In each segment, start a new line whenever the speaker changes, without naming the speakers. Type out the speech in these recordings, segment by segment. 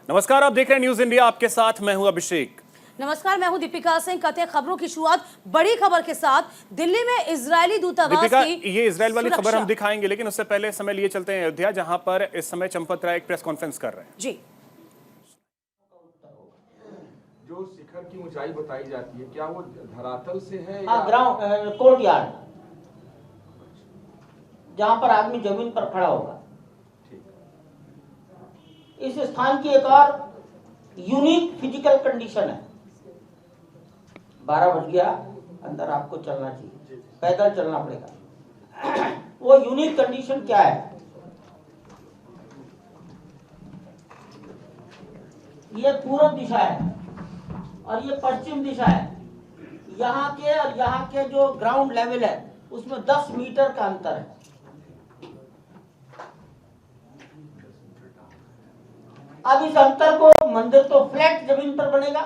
नमस्कार, आप देख रहे हैं न्यूज इंडिया। आपके साथ मैं हूं अभिषेक।
नमस्कार, मैं हूं दीपिका सिंह। कहते हैं खबरों की शुरुआत बड़ी खबर के साथ। दिल्ली में इजरायली दूतावास
दीपिका,
की
ये इजराइल वाली खबर हम दिखाएंगे, लेकिन उससे पहले समय लिए चलते हैं अयोध्या, जहां पर इस समय चंपत राय एक प्रेस कॉन्फ्रेंस कर रहे हैं।
जी,
जो शिखर की ऊंचाई बताई जाती है, क्या वो धरातल से है
हाँ, ग्राउंड कोर्ट यार्ड, जहां पर आदमी जमीन पर खड़ा होगा। इस स्थान की एक और यूनिक फिजिकल कंडीशन है। 12 बज गया, अंदर आपको चलना चाहिए, पैदल चलना पड़ेगा। वो यूनिक कंडीशन क्या है? ये पूर्व दिशा है और ये पश्चिम दिशा है। यहाँ के और यहाँ के जो ग्राउंड लेवल है उसमें 10 मीटर का अंतर है। अब इस अंतर को, मंदिर तो फ्लैट जमीन पर बनेगा,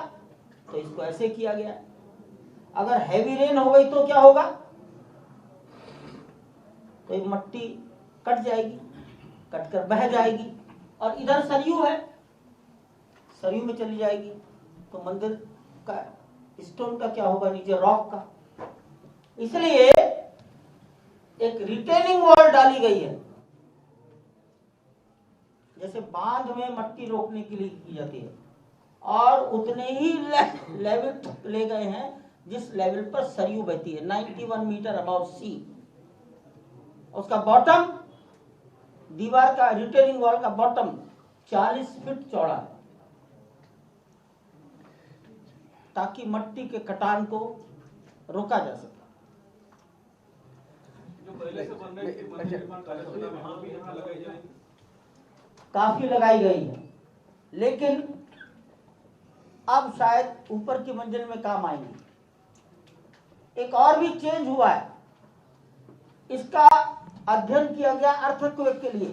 तो इसको ऐसे किया गया है। अगर हैवी रेन हो गई तो क्या होगा? तो ये मट्टी कट जाएगी, कटकर बह जाएगी और इधर सरयू है, सरयू में चली जाएगी। तो मंदिर का स्टोन का क्या होगा? नीचे रॉक का। इसलिए एक रिटेनिंग वॉल डाली गई है, जैसे बांध में मट्टी रोकने के लिए की जाती है, और उतने ही लेवल ले गए हैं जिस लेवल पर सरयू बहती है, 91 मीटर अबव सी। उसका बॉटम, दीवार का, रिटेनिंग वॉल का बॉटम 40 फीट चौड़ा है, ताकि मट्टी के कटान को रोका जा सके। काफी लगाई गई है, लेकिन अब शायद ऊपर की मंजिल में काम आएंगी। एक और भी चेंज हुआ है, इसका अध्ययन किया गया अर्थक्वेक के लिए।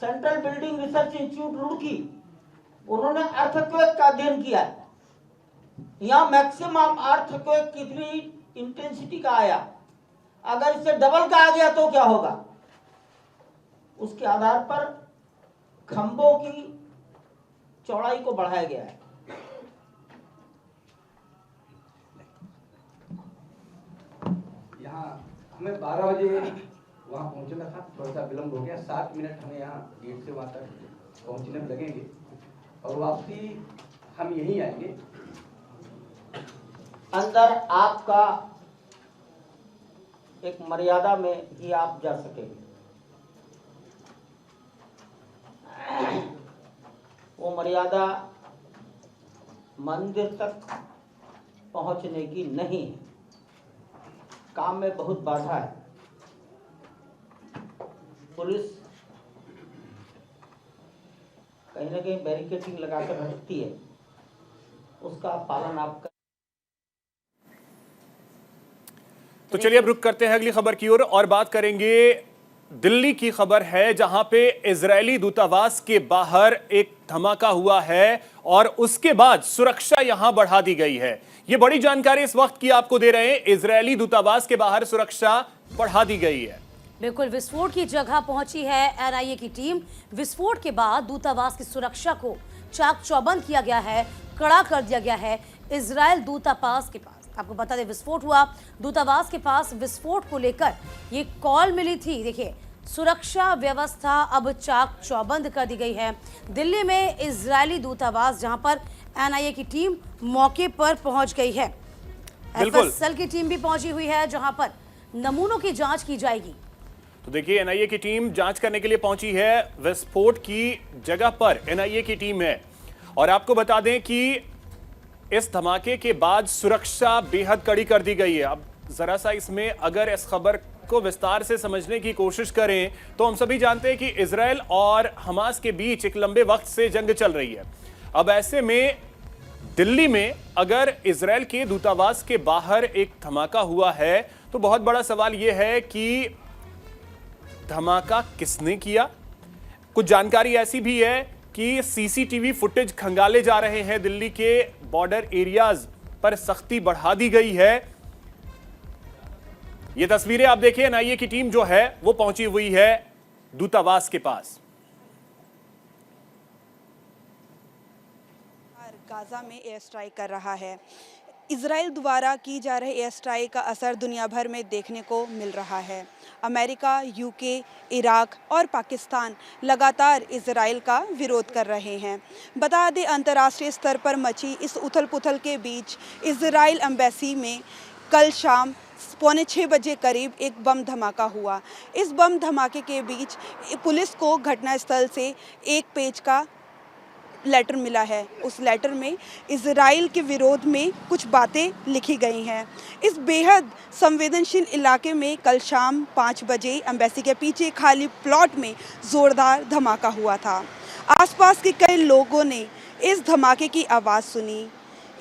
Central building research institute Roorkee, उन्होंने अर्थक्वेक का अध्ययन किया है। यहां मैक्सिमम अर्थक्वेक कितनी इंटेंसिटी का आया, अगर इससे डबल का आ गया तो क्या होगा? उसके आधार पर खंभों की चौड़ाई को बढ़ाया गया है।
यहाँ हमें 12 बजे वहाँ पहुँचना था, थोड़ा सा विलम्ब हो गया। 7 मिनट हमें यहाँ गेट से वहाँ तक पहुँचने में लगेंगे और वापसी हम यहीं आएंगे।
अंदर आपका एक मर्यादा में ही आप जा सकेंगे। वो मर्यादा मंदिर तक पहुंचने की नहीं है। काम में बहुत बाधा है। पुलिस कहीं ना कहीं बैरिकेडिंग लगाकर रखती है, उसका पालन आप।
तो चलिए अब रुक करते हैं अगली खबर की ओर और बात करेंगे। दिल्ली की खबर है, जहां पे इजरायली दूतावास के बाहर एक धमाका हुआ है और उसके बाद सुरक्षा यहां बढ़ा दी गई है। यह बड़ी जानकारी इस वक्त की आपको दे रहे हैं। इजरायली दूतावास के बाहर सुरक्षा बढ़ा दी गई है।
बिल्कुल, विस्फोट की जगह पहुंची है एनआईए की टीम। विस्फोट के बाद दूतावास की सुरक्षा को चाक चौबंद किया गया है, कड़ा कर दिया गया है इजरायल दूतावास के पास। आपको बता दें, विस्फोट हुआ दूतावास के पास। विस्फोट को लेकर ये कॉल मिली थी। देखिए, सुरक्षा व्यवस्था अब चाक चौबंद कर दी गई है। दिल्ली में इजरायली दूतावास, जहां पर एनआईए की टीम मौके पर पहुंच गई है। एफएसएल की टीम भी पहुंची हुई है, जहां पर नमूनों की जांच की जाएगी।
तो देखिए, एनआईए की टीम जांच करने के लिए पहुंची है। विस्फोट की जगह पर एनआईए की टीम है और आपको बता दें कि इस धमाके के बाद सुरक्षा बेहद कड़ी कर दी गई है। अब जरा सा इसमें अगर इस खबर को विस्तार से समझने की कोशिश करें तो हम सभी जानते हैं कि इजरायल और हमास के बीच एक लंबे वक्त से जंग चल रही है। अब ऐसे में दिल्ली में अगर इजरायल के दूतावास के बाहर एक धमाका हुआ है तो बहुत बड़ा सवाल यह है कि धमाका किसने किया। कुछ जानकारी ऐसी भी है कि सीसीटीवी फुटेज खंगाले जा रहे हैं। दिल्ली के बॉर्डर एरियाज पर सख्ती बढ़ा दी गई है। ये तस्वीरें आप देखिए, एनआईए की टीम जो है वो पहुंची हुई है दूतावास के पास।
गाज़ा में एयर स्ट्राइक कर रहा है। इजराइल द्वारा की जा रही एयर स्ट्राइक का असर दुनिया भर में देखने को मिल रहा है। अमेरिका, यूके, इराक और पाकिस्तान लगातार इजराइल का विरोध कर रहे हैं। बता दें, अंतर्राष्ट्रीय स्तर पर मची इस उथल पुथल के बीच इजराइल एम्बेसी में कल शाम 5:45 बजे करीब एक बम धमाका हुआ। इस बम धमाके के बीच पुलिस को घटनास्थल से एक पेज का लेटर मिला है। उस लेटर में इजराइल के विरोध में कुछ बातें लिखी गई हैं। इस बेहद संवेदनशील इलाके में कल शाम 5 बजे एम्बेसी के पीछे खाली प्लॉट में ज़ोरदार धमाका हुआ था। आसपास के कई लोगों ने इस धमाके की आवाज़ सुनी।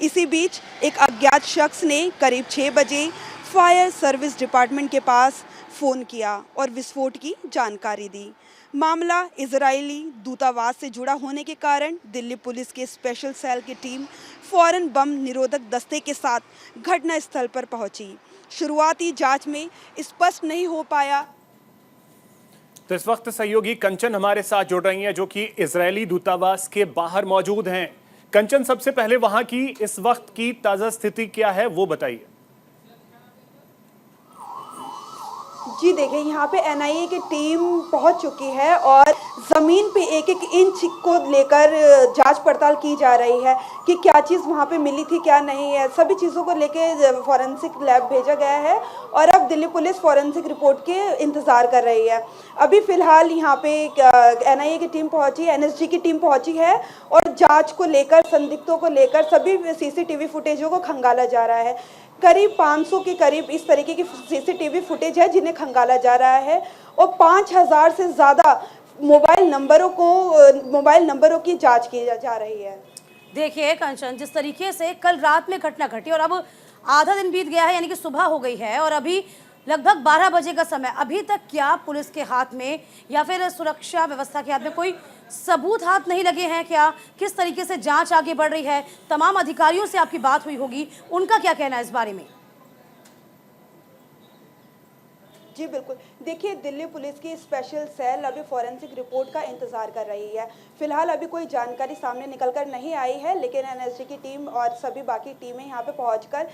इसी बीच एक अज्ञात शख्स ने करीब 6 बजे फायर सर्विस डिपार्टमेंट के पास फ़ोन किया और विस्फोट की जानकारी दी। मामला इजरायली दूतावास से जुड़ा होने के कारण दिल्ली पुलिस के स्पेशल सेल की टीम फौरन बम निरोधक दस्ते के साथ घटनास्थल पर पहुंची। शुरुआती जांच में स्पष्ट नहीं हो पाया।
तो इस वक्त सहयोगी कंचन हमारे साथ जुड़ रही हैं, जो कि इजरायली दूतावास के बाहर मौजूद हैं। कंचन, सबसे पहले वहां की इस वक्त की ताजा स्थिति क्या है, वो बताइए।
जी देखिए, यहाँ पे एनआईए की टीम पहुँच चुकी है और ज़मीन पे एक एक इंच को लेकर जांच पड़ताल की जा रही है कि क्या चीज़ वहाँ पे मिली थी, क्या नहीं है। सभी चीज़ों को लेके फॉरेंसिक लैब भेजा गया है और अब दिल्ली पुलिस फॉरेंसिक रिपोर्ट के इंतज़ार कर रही है। अभी फ़िलहाल यहाँ पे एनआईए की टीम पहुँची, एनएसजी की टीम पहुँची है और जाँच को लेकर, संदिग्धों को लेकर सभी सीसीटीवी फुटेजों को खंगाला जा रहा है। करीब 500 के करीब इस तरीके की सीसीटीवी फुटेज है जिन्हें खंगाला जा रहा है और 5000 से ज़्यादा मोबाइल नंबरों की जांच की जा रही है।
देखिए कंचन, जिस तरीके से कल रात में घटना घटी और अब आधा दिन बीत गया है, यानी कि सुबह हो गई है और अभी लगभग 12 बजे का समय, अभी तक क्या पुलिस के हाथ में या फिर सुरक्षा व्यवस्था के हाथ में कोई सबूत हाथ नहीं लगे हैं क्या? किस तरीके से जांच आगे बढ़ रही है? तमाम अधिकारियों से आपकी बात हुई होगी, उनका क्या कहना है इस बारे में?
जी बिल्कुल, देखिए दिल्ली पुलिस की स्पेशल सेल अभी फॉरेंसिक रिपोर्ट का इंतज़ार कर रही है। फिलहाल अभी कोई जानकारी सामने निकल कर नहीं आई है, लेकिन एनएसजी की टीम और सभी बाकी टीमें यहाँ पे पहुंचकर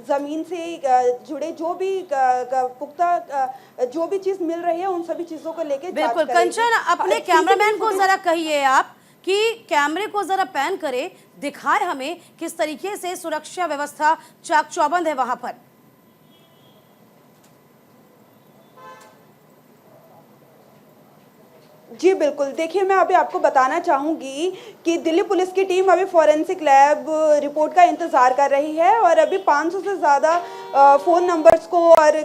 ज़मीन से जुड़े जो भी पुख्ता जो भी चीज़ मिल रही है उन सभी चीज़ों को लेकर
बिल्कुल कंचन, अपने कैमरामैन को ज़रा कहिए आप कि कैमरे को ज़रा पैन करे, दिखाए हमें किस तरीके से सुरक्षा व्यवस्था चाक चौबंद है वहाँ पर।
जी बिल्कुल, देखिए मैं अभी आपको बताना चाहूँगी कि दिल्ली पुलिस की टीम अभी फॉरेंसिक लैब रिपोर्ट का इंतज़ार कर रही है और अभी 500 से ज़्यादा फ़ोन नंबर्स को और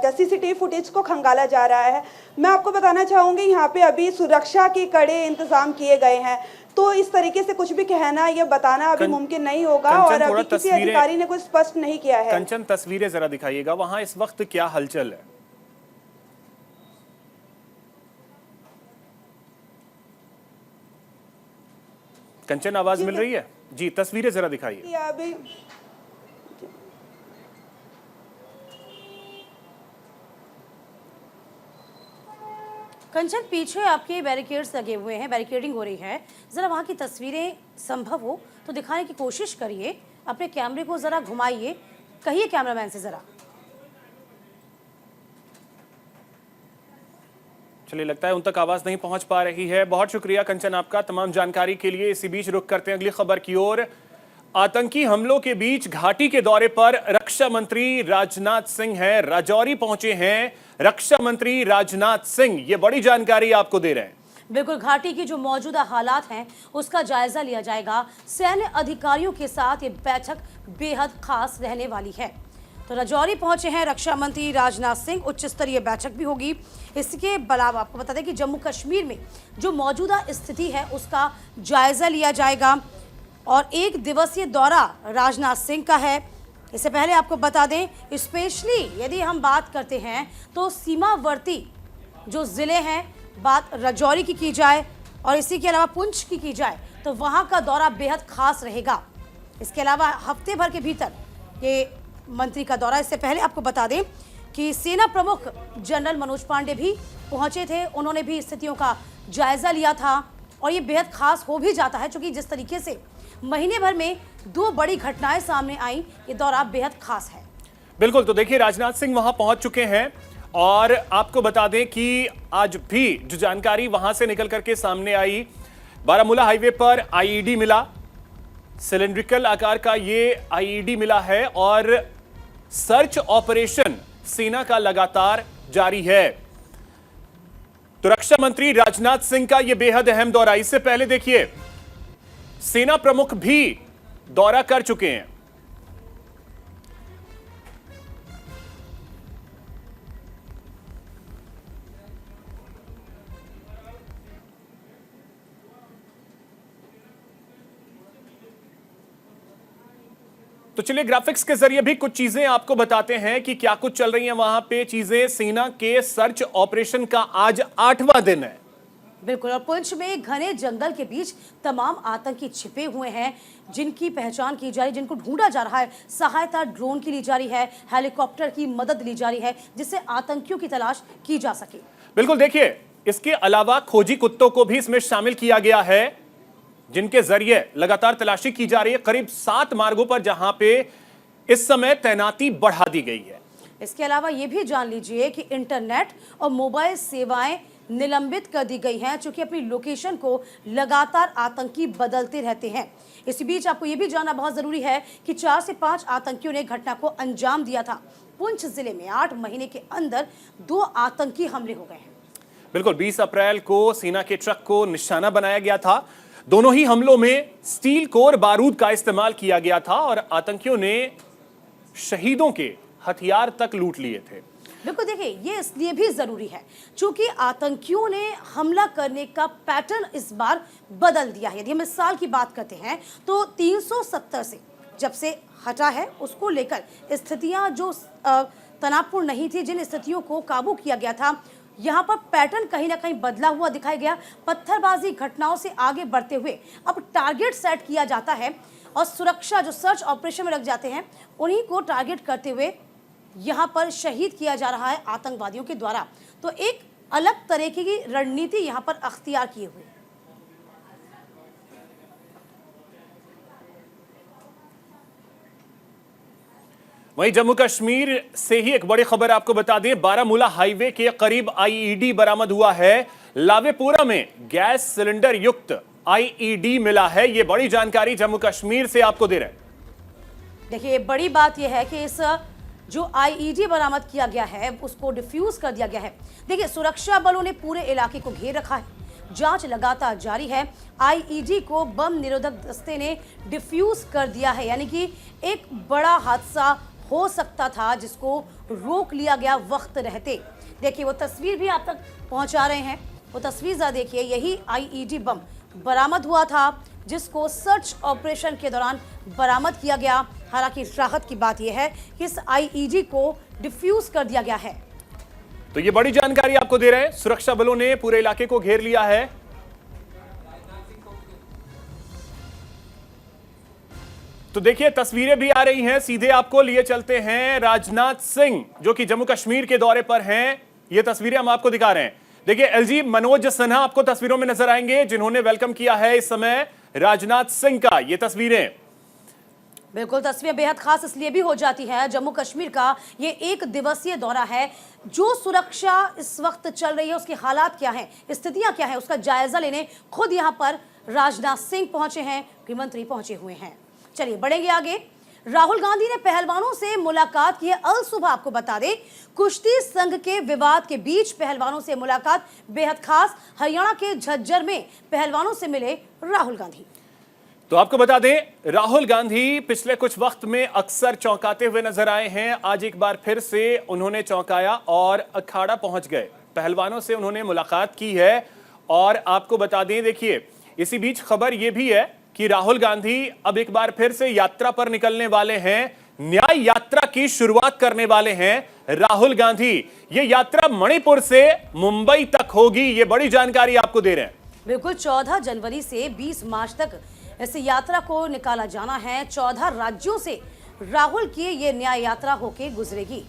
सीसीटीवी फुटेज को खंगाला जा रहा है। मैं आपको बताना चाहूँगी यहाँ पे अभी सुरक्षा के कड़े इंतज़ाम किए गए हैं, तो इस तरीके से कुछ भी कहना या बताना अभी मुमकिन नहीं होगा और अभी किसी अधिकारी ने कुछ स्पष्ट नहीं किया है।
कंचन, तस्वीरें जरा दिखाइएगा, वहाँ इस वक्त क्या हलचल है? कंचन, आवाज मिल रही है? जी, तस्वीरें जरा दिखाइए।
अभी
कंचन, पीछे आपके बैरिकेड्स लगे हुए हैं, बैरिकेडिंग हो रही है, जरा वहां की तस्वीरें संभव हो तो दिखाने की कोशिश करिए। अपने कैमरे को जरा घुमाइए, कहिए कैमरामैन से जरा।
चलिए, लगता है उन तक आवाज नहीं पहुंच पा रही है। बहुत शुक्रिया कंचन आपका तमाम जानकारी के लिए। इसी बीच रुक करते हैं अगली खबर की ओर। आतंकी हमलों के बीच घाटी के दौरे पर रक्षा मंत्री राजनाथ सिंह हैं, राजौरी पहुंचे हैं रक्षा मंत्री राजनाथ सिंह। ये बड़ी जानकारी आपको दे रहे हैं।
बिल्कुल, घाटी की जो मौजूदा हालात हैं उसका जायजा लिया जाएगा। सैन्य अधिकारियों के साथ ये बैठक बेहद खास रहने वाली है। तो राजौरी पहुंचे हैं रक्षा मंत्री राजनाथ सिंह, उच्च स्तरीय बैठक भी होगी। इसके अलावा आपको बता दें कि जम्मू कश्मीर में जो मौजूदा स्थिति है उसका जायजा लिया जाएगा और 1 दिवसीय दौरा राजनाथ सिंह का है। इससे पहले आपको बता दें, स्पेशली यदि हम बात करते हैं तो सीमावर्ती जो ज़िले हैं, बात राजौरी की जाए और इसी के अलावा पुंछ की जाए तो वहाँ का दौरा बेहद खास रहेगा। इसके अलावा हफ्ते भर के भीतर ये मंत्री का दौरा। इससे पहले आपको बता दें कि सेना प्रमुख जनरल मनोज पांडे भी पहुंचे थे, उन्होंने भी स्थितियों का जायजा लिया था और ये बेहद खास हो भी जाता है क्योंकि जिस तरीके से महीने भर में 2 बड़ी घटनाएं सामने आई। ये दौरा बेहद खास है।
बिल्कुल, तो देखिए राजनाथ सिंह वहां पहुंच चुके हैं और आपको बता दें कि आज भी जो जानकारी वहां से निकल करके सामने आई, बारामूला हाईवे पर आईईडी मिला, सिलेंड्रिकल आकार का ये आईईडी मिला है और सर्च ऑपरेशन सेना का लगातार जारी है। तो रक्षा मंत्री राजनाथ सिंह का यह बेहद अहम दौरा, इससे पहले देखिए सेना प्रमुख भी दौरा कर चुके हैं। तो चलिए ग्राफिक्स के जरिए भी कुछ चीजें आपको बताते हैं कि क्या कुछ चल रही हैं वहां पे चीजें। सेना के सर्च ऑपरेशन का आज 8वां दिन है।
बिल्कुल, और पुंछ में घने जंगल के बीच तमाम आतंकी छिपे हुए हैं जिनकी पहचान की जा रही है, जिनको ढूंढा जा रहा है। सहायता ड्रोन की ली जा रही है, हेलीकॉप्टर की मदद ली जा रही है जिससे आतंकियों की तलाश की जा सके।
बिल्कुल, देखिए इसके अलावा खोजी कुत्तों को भी इसमें शामिल किया गया है जिनके जरिए लगातार तलाशी की जा रही है। करीब 7 मार्गों पर जहां पे इस समय तैनाती बढ़ा दी गई है।
इसके अलावा यह भी जान लीजिए कि इंटरनेट और मोबाइल सेवाएं निलंबित कर दी गई हैं, चूंकि अपनी लोकेशन को लगातार आतंकी बदलते रहते हैं। इसी बीच आपको यह भी जानना बहुत जरूरी है कि 4 से 5 आतंकियों ने घटना को अंजाम दिया था। पुंछ जिले में 8 महीने के अंदर 2 आतंकी हमले हो गए हैं।
बिल्कुल, 20 अप्रैल को सेना के ट्रक को निशाना बनाया गया था। दोनों ही हमलों में स्टील कोर बारूद का इस्तेमाल किया गया था और आतंकियों ने शहीदों के हथियार तक लूट लिए थे।
बिल्कुल, देखिए ये इसलिए भी जरूरी है क्योंकि आतंकियों ने हमला करने का पैटर्न इस बार बदल दिया है। यदि हम इस साल की बात करते हैं तो 370 से जब से हटा है, उसको लेकर स्थितियां जो तनावपूर्ण नहीं थी, जिन स्थितियों को काबू किया गया था, यहाँ पर पैटर्न कहीं ना कहीं बदला हुआ दिखाई गया। पत्थरबाजी घटनाओं से आगे बढ़ते हुए अब टारगेट सेट किया जाता है और सुरक्षा जो सर्च ऑपरेशन में लग जाते हैं उन्हीं को टारगेट करते हुए यहाँ पर शहीद किया जा रहा है आतंकवादियों के द्वारा। तो एक अलग तरीके की रणनीति यहाँ पर अख्तियार किए हुए।
वहीं जम्मू कश्मीर से ही एक बड़ी खबर आपको बता दें, बारामूला हाईवे के करीब आईईडी बरामद हुआ है। लावेपुरा में गैस सिलेंडर युक्त आईईडी मिला है। यह बड़ी जानकारी जम्मू कश्मीर से आपको दे रहे हैं।
देखिए बड़ी बात यह है कि इस जो आईईडी बरामद किया गया है उसको डिफ्यूज कर दिया गया है। देखिए सुरक्षा बलों ने पूरे इलाके को घेर रखा है, जांच लगातार जारी है। आईईडी को बम निरोधक दस्ते ने डिफ्यूज कर दिया है, यानी कि एक बड़ा हादसा हो सकता था जिसको रोक लिया गया वक्त रहते। देखिए वो तस्वीर भी आप तक पहुंचा रहे हैं, वो तस्वीर जरा देखिए। यही आईईडी बम बरामद हुआ था जिसको सर्च ऑपरेशन के दौरान बरामद किया गया। हालांकि राहत की बात यह है कि इस आईईडी को डिफ्यूज कर दिया गया है।
तो ये बड़ी जानकारी आपको दे रहे हैं, सुरक्षा बलों ने पूरे इलाके को घेर लिया है। तो देखिए तस्वीरें भी आ रही हैं, सीधे आपको लिए चलते हैं राजनाथ सिंह जो कि जम्मू कश्मीर के दौरे पर हैं। ये तस्वीरें हम आपको दिखा रहे हैं। देखिए एलजी मनोज सिन्हा आपको तस्वीरों में नजर आएंगे जिन्होंने वेलकम किया है इस समय राजनाथ सिंह का। ये तस्वीरें
बिल्कुल, तस्वीरें बेहद खास इसलिए भी हो जाती है, जम्मू कश्मीर का ये 1 दिवसीय दौरा है। जो सुरक्षा इस वक्त चल रही है उसके हालात क्या हैं, स्थितियां क्या हैं, उसका जायजा लेने खुद यहां पर राजनाथ सिंह पहुंचे हैं, गृहमंत्री पहुंचे हुए हैं। चलिए बढ़ेंगे आगे। राहुल गांधी ने पहलवानों से मुलाकात की है। अल सुबह आपको बता दें, कुश्ती संघ के विवाद के बीच पहलवानों से मुलाकात बेहद खास। हरियाणा के झज्जर में पहलवानों से मिले राहुल गांधी।
तो आपको बता दें राहुल गांधी पिछले कुछ वक्त में अक्सर चौंकाते हुए नजर आए हैं। आज एक बार फिर से उन्होंने चौंकाया और अखाड़ा पहुंच गए। पहलवानों से उन्होंने मुलाकात की है और आपको बता दें, देखिए इसी बीच खबर यह भी है कि राहुल गांधी अब एक बार फिर से यात्रा पर निकलने वाले हैं। न्याय यात्रा की शुरुआत करने वाले हैं राहुल गांधी। ये यात्रा मणिपुर से मुंबई तक होगी। ये बड़ी जानकारी आपको दे रहे हैं।
बिल्कुल, 14 जनवरी से 20 मार्च तक इस यात्रा को निकाला जाना है। 14 राज्यों से राहुल की ये न्याय यात्रा होके गुजरेगी।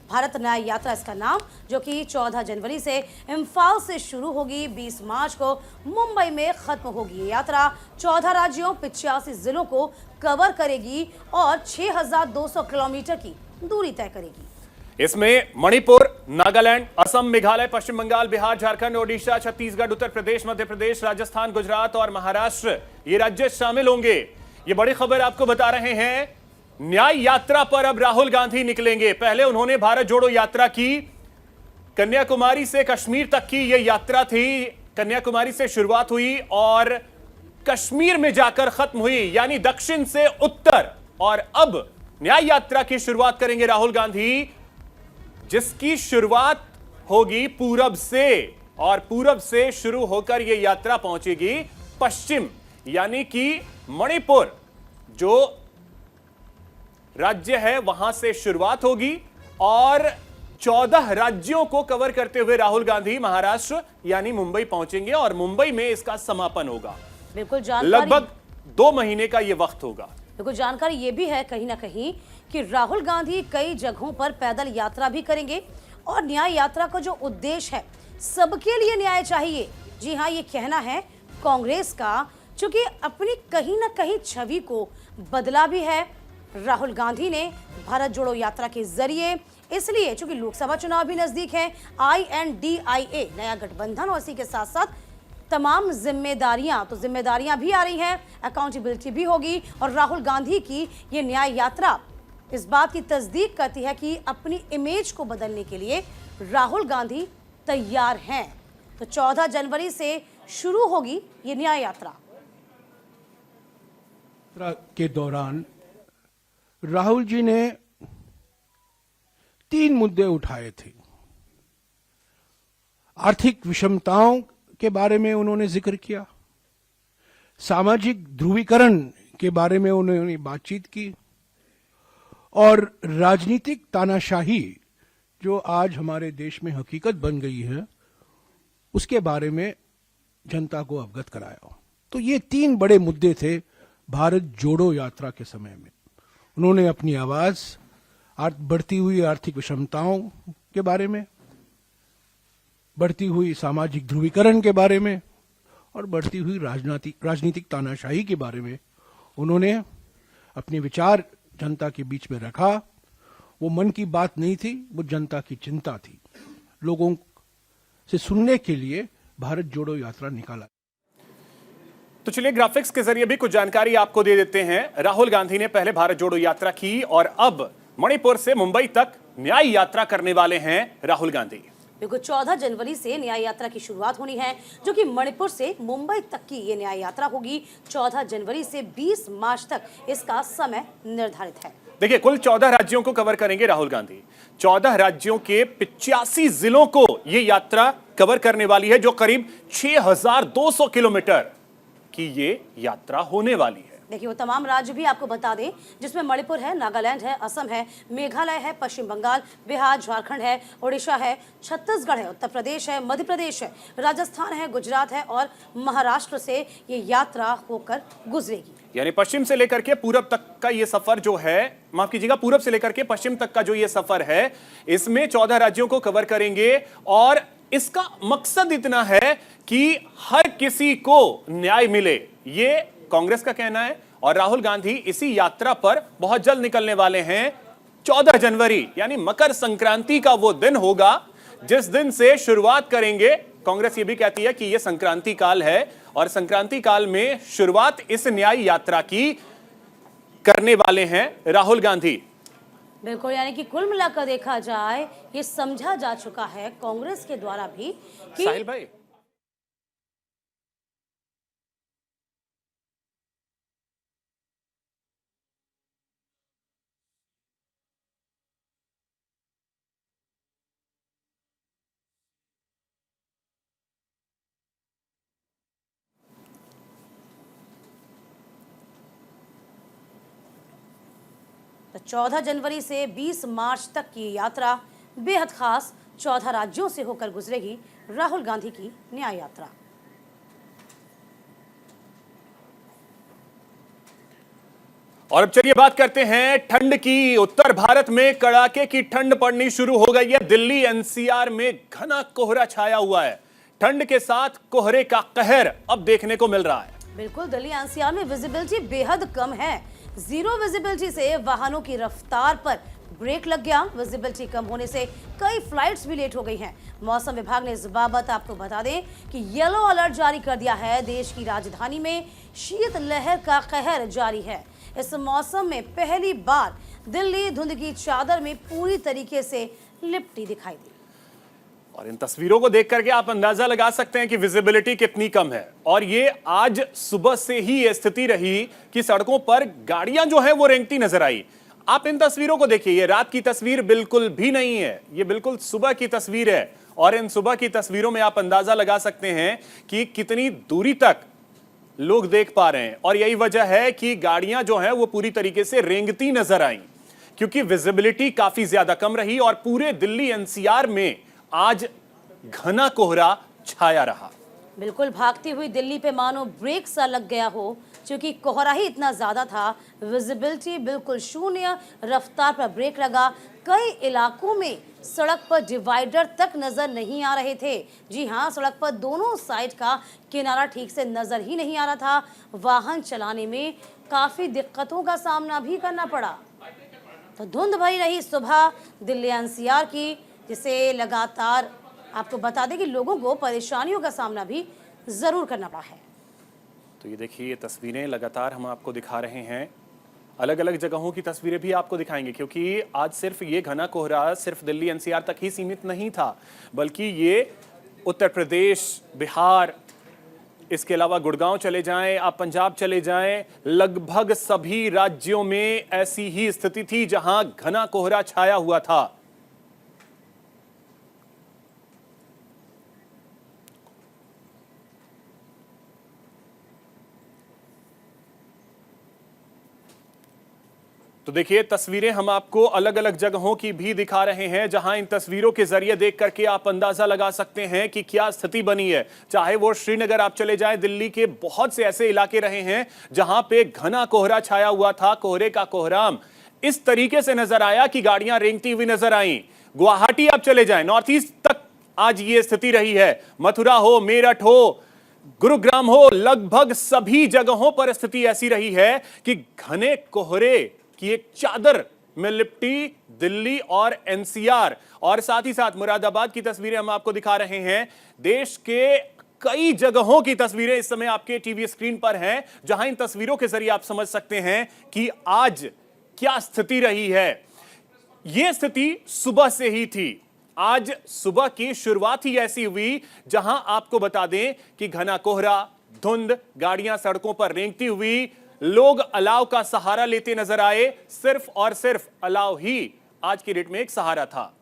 भारत न्याय यात्रा इसका नाम, जो कि 14 जनवरी से इम्फाल से शुरू होगी, 20 मार्च को मुंबई में खत्म होगी। ये यात्रा 14 राज्यों 85 जिलों को कवर करेगी और 6200 किलोमीटर की दूरी तय करेगी।
इसमें मणिपुर, नागालैंड, असम, मेघालय, पश्चिम बंगाल, बिहार, झारखंड, ओडिशा, छत्तीसगढ़, उत्तर प्रदेश, मध्य प्रदेश, राजस्थान, गुजरात और महाराष्ट्र ये राज्य शामिल होंगे। ये बड़ी खबर आपको बता रहे हैं। न्याय यात्रा पर अब राहुल गांधी निकलेंगे। पहले उन्होंने भारत जोड़ो यात्रा की, कन्याकुमारी से कश्मीर तक की यह यात्रा थी। कन्याकुमारी से शुरुआत हुई और कश्मीर में जाकर खत्म हुई, यानी दक्षिण से उत्तर। और अब न्याय यात्रा की शुरुआत करेंगे राहुल गांधी, जिसकी शुरुआत होगी पूरब से, और पूरब से शुरू होकर यह यात्रा पहुंचेगी पश्चिम, यानी कि मणिपुर जो राज्य है वहां से शुरुआत होगी और 14 राज्यों को कवर करते हुए राहुल गांधी महाराष्ट्र यानी मुंबई पहुंचेंगे और मुंबई में इसका समापन होगा।
बिल्कुल, जानकारी
लगभग 2 महीने का यह वक्त होगा।
देखो, जानकारी ये भी है कहीं ना कहीं कि राहुल गांधी कई जगहों पर पैदल यात्रा भी करेंगे और न्याय यात्रा का जो उद्देश्य है, सबके लिए न्याय चाहिए। जी हाँ, ये कहना है कांग्रेस का, चूंकि अपनी कहीं ना कहीं छवि को बदला भी है राहुल गांधी ने भारत जोड़ो यात्रा के जरिए। इसलिए चूंकि लोकसभा चुनाव भी नजदीक है, INDIA नया गठबंधन और इसी के साथ साथ तमाम जिम्मेदारियां भी आ रही हैं, अकाउंटेबिलिटी भी होगी। और राहुल गांधी की ये न्याय यात्रा इस बात की तस्दीक करती है कि अपनी इमेज को बदलने के लिए राहुल गांधी तैयार हैं। तो 14 जनवरी से शुरू होगी ये न्याय यात्रा।
के दौरान राहुल जी ने 3 मुद्दे उठाए थे। आर्थिक विषमताओं के बारे में उन्होंने जिक्र किया, सामाजिक ध्रुवीकरण के बारे में उन्होंने बातचीत की और राजनीतिक तानाशाही जो आज हमारे देश में हकीकत बन गई है उसके बारे में जनता को अवगत कराया। तो ये 3 बड़े मुद्दे थे भारत जोड़ो यात्रा के समय में। उन्होंने अपनी आवाज बढ़ती हुई आर्थिक विषमताओं के बारे में, बढ़ती हुई सामाजिक ध्रुवीकरण के बारे में और बढ़ती हुई राजनीतिक तानाशाही के बारे में उन्होंने अपने विचार जनता के बीच में रखा। वो मन की बात नहीं थी, वो जनता की चिंता थी। लोगों से सुनने के लिए भारत जोड़ो यात्रा निकाला।
तो चलिए ग्राफिक्स के जरिए भी कुछ जानकारी आपको दे देते हैं। राहुल गांधी ने पहले भारत जोड़ो यात्रा की और अब मणिपुर से मुंबई तक न्याय यात्रा करने वाले हैं राहुल गांधी।
बिल्कुल, 14 जनवरी से न्याय यात्रा की शुरुआत होनी है, जो कि मणिपुर से मुंबई तक की ये न्याय यात्रा होगी। 14 जनवरी से 20 मार्च तक इसका समय निर्धारित है।
देखिए, कुल 14 राज्यों को कवर करेंगे राहुल गांधी। 14 राज्यों के 85 जिलों को ये यात्रा कवर करने वाली है, जो करीब 6200 किलोमीटर की ये यात्रा होने वाली है।
देखिए, वो तमाम राज्य भी आपको बता दें, जिसमें मणिपुर है, नागालैंड है, असम है, मेघालय है, पश्चिम बंगाल, बिहार, झारखंड है, ओडिशा है, छत्तीसगढ़ है, उत्तर प्रदेश है, मध्य प्रदेश है, राजस्थान है, गुजरात है और महाराष्ट्र से ये यात्रा होकर गुजरेगी।
यानी पश्चिम से लेकर के पूरब तक का ये सफर जो है, माफ कीजिएगा, पूरब से लेकर के पश्चिम तक का जो ये सफर है, इसमें 14 राज्यों को कवर करेंगे। और इसका मकसद इतना है कि हर किसी को न्याय मिले, ये कांग्रेस का कहना है। और राहुल गांधी इसी यात्रा पर बहुत जल्द निकलने वाले हैं। 14 जनवरी यानी मकर संक्रांति का वो दिन होगा जिस दिन से शुरुआत करेंगे। कांग्रेस ये भी कहती है कि ये संक्रांति काल है और संक्रांति काल में शुरुआत इस न्याय यात्रा की करने वाले हैं राहुल गांधी।
बिल्कुल, यानी कि कुल मिलाकर देखा जाए, ये समझा जा चुका है कांग्रेस के द्वारा भी कि
साहिल भाई,
तो 14 जनवरी से 20 मार्च तक की यात्रा बेहद खास 14 राज्यों से होकर गुजरेगी राहुल गांधी की न्याय यात्रा।
और अब चलिए बात करते हैं ठंड की। उत्तर भारत में कड़ाके की ठंड पड़नी शुरू हो गई है। दिल्ली एनसीआर में घना कोहरा छाया हुआ है। ठंड के साथ कोहरे का कहर अब देखने को मिल रहा है।
बिल्कुल, दिल्ली एनसीआर में विजिबिलिटी बेहद कम है। जीरो विजिबिलिटी से वाहनों की रफ्तार पर ब्रेक लग गया। विजिबिलिटी कम होने से कई फ्लाइट्स भी लेट हो गई हैं। मौसम विभाग ने इस बाबत आपको बता दें कि येलो अलर्ट जारी कर दिया है। देश की राजधानी में शीत लहर का कहर जारी है। इस मौसम में पहली बार दिल्ली धुंध की चादर में पूरी तरीके से लिपटी दिखाई दी।
और इन तस्वीरों को देख करके आप अंदाजा लगा सकते हैं कि विजिबिलिटी कितनी कम है। और ये आज सुबह से ही ये स्थिति रही कि सड़कों पर गाड़ियां जो है वो रेंगती नजर आई। आप इन तस्वीरों को देखिए, ये रात की तस्वीर बिल्कुल भी नहीं है, ये बिल्कुल सुबह की तस्वीर है। और इन सुबह की तस्वीरों में आप अंदाजा लगा सकते हैं कि कितनी दूरी तक लोग देख पा रहे हैं। और यही वजह है कि गाड़ियां जो हैं वो पूरी तरीके से रेंगती नजर आई, क्योंकि विजिबिलिटी काफी ज्यादा कम रही और पूरे दिल्ली एनसीआर में आज घना कोहरा छाया रहा।
बिल्कुल, भागती हुई दिल्ली पे मानो ब्रेक सा लग गया हो, क्योंकि कोहरा ही इतना ज्यादा था। विजिबिलिटी बिल्कुल शून्य, रफ्तार पर ब्रेक लगा। कई इलाकों में सड़क पर डिवाइडर तक नजर नहीं आ रहे थे। जी हाँ, सड़क पर दोनों साइड का किनारा ठीक से नजर ही नहीं आ रहा था। वाहन चलाने में काफी दिक्कतों का सामना भी करना पड़ा। तो धुंध भरी रही सुबह दिल्ली एनसीआर की, जिसे लगातार आपको बता दें कि लोगों को परेशानियों का सामना भी जरूर करना पड़ा है।
तो ये देखिए, ये तस्वीरें लगातार हम आपको दिखा रहे हैं। अलग अलग जगहों की तस्वीरें भी आपको दिखाएंगे, क्योंकि आज सिर्फ ये घना कोहरा सिर्फ दिल्ली एनसीआर तक ही सीमित नहीं था, बल्कि ये उत्तर प्रदेश, बिहार, इसके अलावा गुड़गांव चले जाएं, आप पंजाब चले जाएं, लगभग सभी राज्यों में ऐसी ही स्थिति थी जहां घना कोहरा छाया हुआ था। तो देखिए, तस्वीरें हम आपको अलग अलग जगहों की भी दिखा रहे हैं, जहां इन तस्वीरों के जरिए देख करके आप अंदाजा लगा सकते हैं कि क्या स्थिति बनी है। चाहे वो श्रीनगर आप चले जाएं, दिल्ली के बहुत से ऐसे इलाके रहे हैं जहां पे घना कोहरा छाया हुआ था। कोहरे का कोहराम इस तरीके से नजर आया कि गाड़ियां रेंगती हुई नजर आई। गुवाहाटी आप चले जाएं, नॉर्थ ईस्ट तक आज ये स्थिति रही है। मथुरा हो, मेरठ हो, गुरुग्राम हो, लगभग सभी जगहों पर स्थिति ऐसी रही है कि घने कोहरे कि एक चादर में लिपटी दिल्ली और एनसीआर। और साथ ही साथ मुरादाबाद की तस्वीरें हम आपको दिखा रहे हैं। देश के कई जगहों की तस्वीरें इस समय आपके टीवी स्क्रीन पर हैं, जहां इन तस्वीरों के जरिए आप समझ सकते हैं कि आज क्या स्थिति रही है। यह स्थिति सुबह से ही थी। आज सुबह की शुरुआत ही ऐसी हुई, जहां आपको बता दें कि घना कोहरा, धुंध, गाड़ियां सड़कों पर रेंगती हुई, लोग अलाव का सहारा लेते नजर आए। सिर्फ और सिर्फ अलाव ही आज की डेट में एक सहारा था।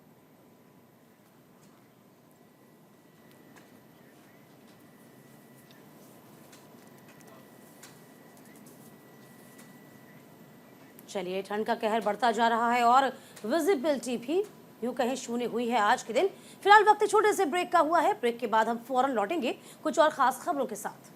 चलिए, ठंड का कहर बढ़ता जा रहा है और विजिबिलिटी भी यूं कहीं शून्य हुई है आज के दिन। फिलहाल वक्त छोटे से ब्रेक का हुआ है। ब्रेक के बाद हम फौरन लौटेंगे कुछ और खास खबरों के साथ।